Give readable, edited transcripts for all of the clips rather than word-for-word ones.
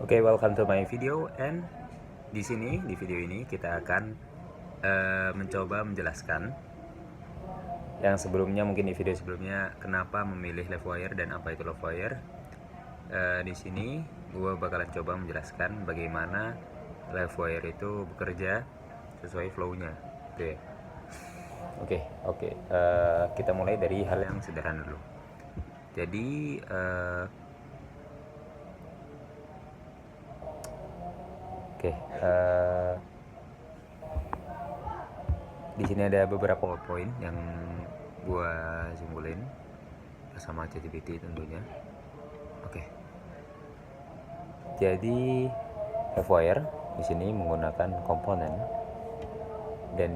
Oke, welcome to my video, and di video ini kita akan mencoba menjelaskan yang sebelumnya, mungkin di video sebelumnya, kenapa memilih Livewire dan apa itu Livewire. Di sini gue bakalan coba menjelaskan bagaimana Livewire itu bekerja sesuai flow-nya, gitu ya. Oke. Kita mulai dari hal yang sederhana dulu. Jadi di sini ada beberapa poin yang gua simpulin bersama ChatGPT tentunya. Jadi Livewire di sini menggunakan komponen, dan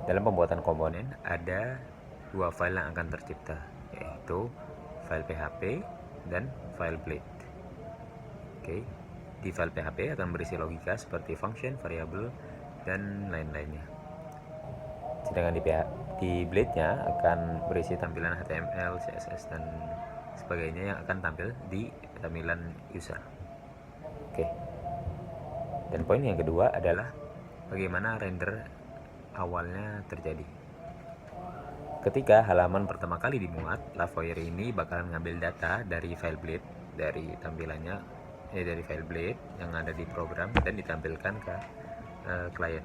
dalam pembuatan komponen ada dua file yang akan tercipta, yaitu file PHP dan file Blade. Di file PHP akan berisi logika seperti function, variabel, dan lain-lainnya. Sedangkan di Blade-nya akan berisi tampilan HTML, CSS, dan sebagainya yang akan tampil di tampilan user. Dan poin yang kedua adalah bagaimana render awalnya terjadi. Ketika halaman pertama kali dimuat, Livewire ini bakalan ngambil data dari file Blade, dari tampilannya dari file Blade yang ada di program, dan ditampilkan ke klien.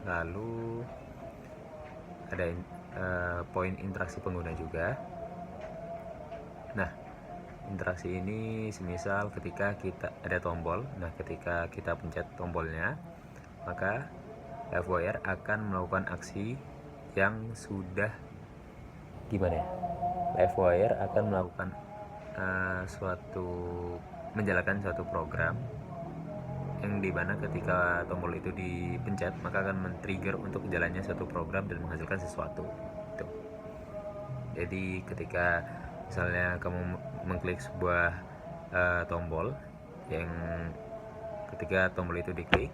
Lalu ada poin interaksi pengguna juga. Nah, interaksi ini semisal ketika kita ada tombol. Nah, ketika kita pencet tombolnya, maka Livewire akan melakukan aksi yang sudah Livewire akan melakukan menjalankan suatu program yang dimana ketika tombol itu dipencet, maka akan men-trigger untuk jalannya suatu program dan menghasilkan sesuatu. Jadi ketika misalnya kamu mengklik sebuah tombol, yang ketika tombol itu diklik,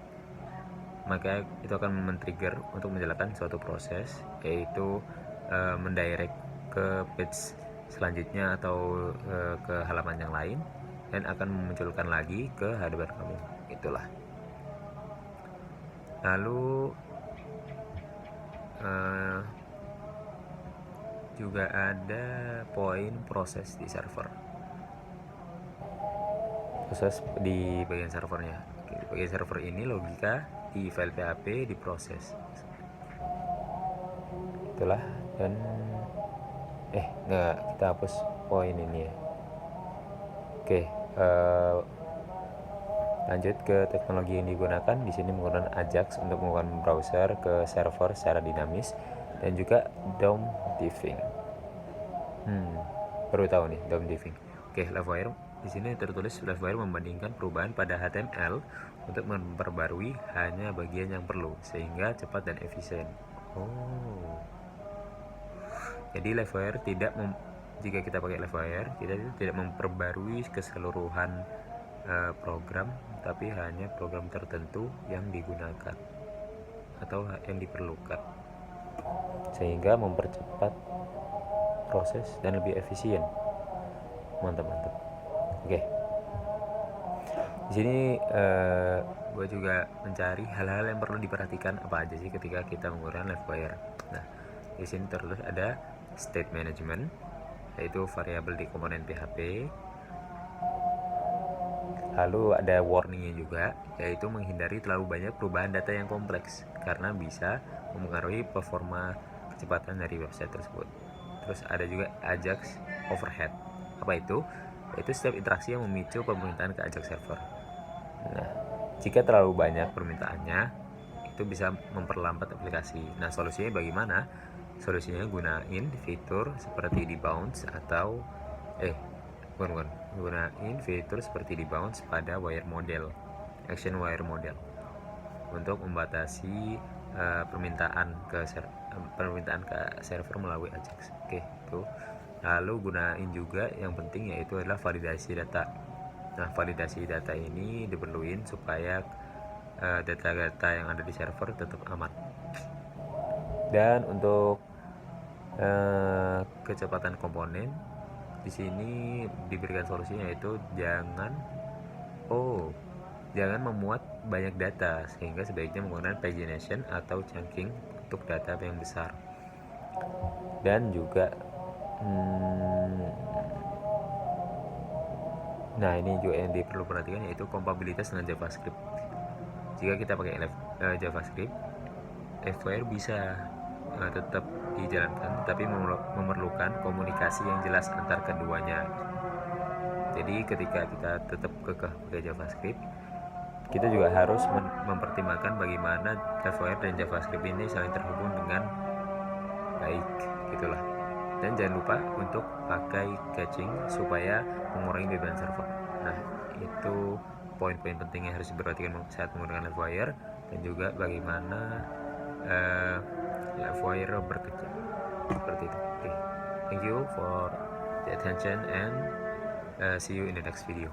maka itu akan men-trigger untuk menjalankan suatu proses, yaitu mendirect ke page selanjutnya atau ke halaman yang lain, dan akan memunculkan lagi ke hadapan kamu. Itulah. Lalu juga ada poin proses di server. Proses di bagian servernya. Di bagian server ini logika di file PHP diproses. Itulah. Dan kita hapus poin ini ya. Lanjut ke teknologi yang digunakan. Di sini menggunakan Ajax untuk melakukan browser ke server secara dinamis, dan juga DOM diffing. Baru tahu nih DOM diffing. Livewire di sini tertulis Livewire membandingkan perubahan pada HTML untuk memperbarui hanya bagian yang perlu sehingga cepat dan efisien. Jadi Livewire jika kita pakai Livewire, kita tidak memperbarui keseluruhan program, tapi hanya program tertentu yang digunakan atau yang diperlukan, sehingga mempercepat proses dan lebih efisien. Mantap. Di sini gue juga mencari hal-hal yang perlu diperhatikan apa aja sih ketika kita menggunakan Livewire. Nah, di sini tertulis ada state management, yaitu variabel di komponen PHP. Lalu ada warningnya juga, yaitu menghindari terlalu banyak perubahan data yang kompleks karena bisa mempengaruhi performa kecepatan dari website tersebut. Terus ada juga Ajax overhead. Apa itu? Yaitu setiap interaksi yang memicu permintaan ke Ajax server. Nah, jika terlalu banyak permintaannya, itu bisa memperlambat aplikasi. Nah, solusinya bagaimana? Solusinya gunain fitur seperti debounce atau gunain fitur seperti debounce pada wire model, action wire model, untuk membatasi permintaan ke server melalui Ajax. Itu. Lalu gunain juga yang penting, yaitu adalah validasi data. Nah, validasi data ini diperluin supaya data-data yang ada di server tetap aman. Dan untuk kecepatan komponen, di sini diberikan solusinya, yaitu jangan memuat banyak data, sehingga sebaiknya menggunakan pagination atau chunking untuk data yang besar. Dan juga nah ini juga yang perlu perhatikan, yaitu kompatibilitas dengan JavaScript. Jika kita pakai JavaScript, FWire bisa tetap dijalankan, tapi memerlukan komunikasi yang jelas antar keduanya. Jadi ketika kita tetap kekeh pakai JavaScript, kita juga harus mempertimbangkan bagaimana FWire dan JavaScript ini saling terhubung dengan baik, gitulah. Dan jangan lupa untuk pakai caching supaya mengurangi beban server. Nah, itu poin-poin penting yang harus diperhatikan saat menggunakan LiveWire, dan juga bagaimana LiveWire bekerja seperti itu. Okay. Thank you for the attention and see you in the next video.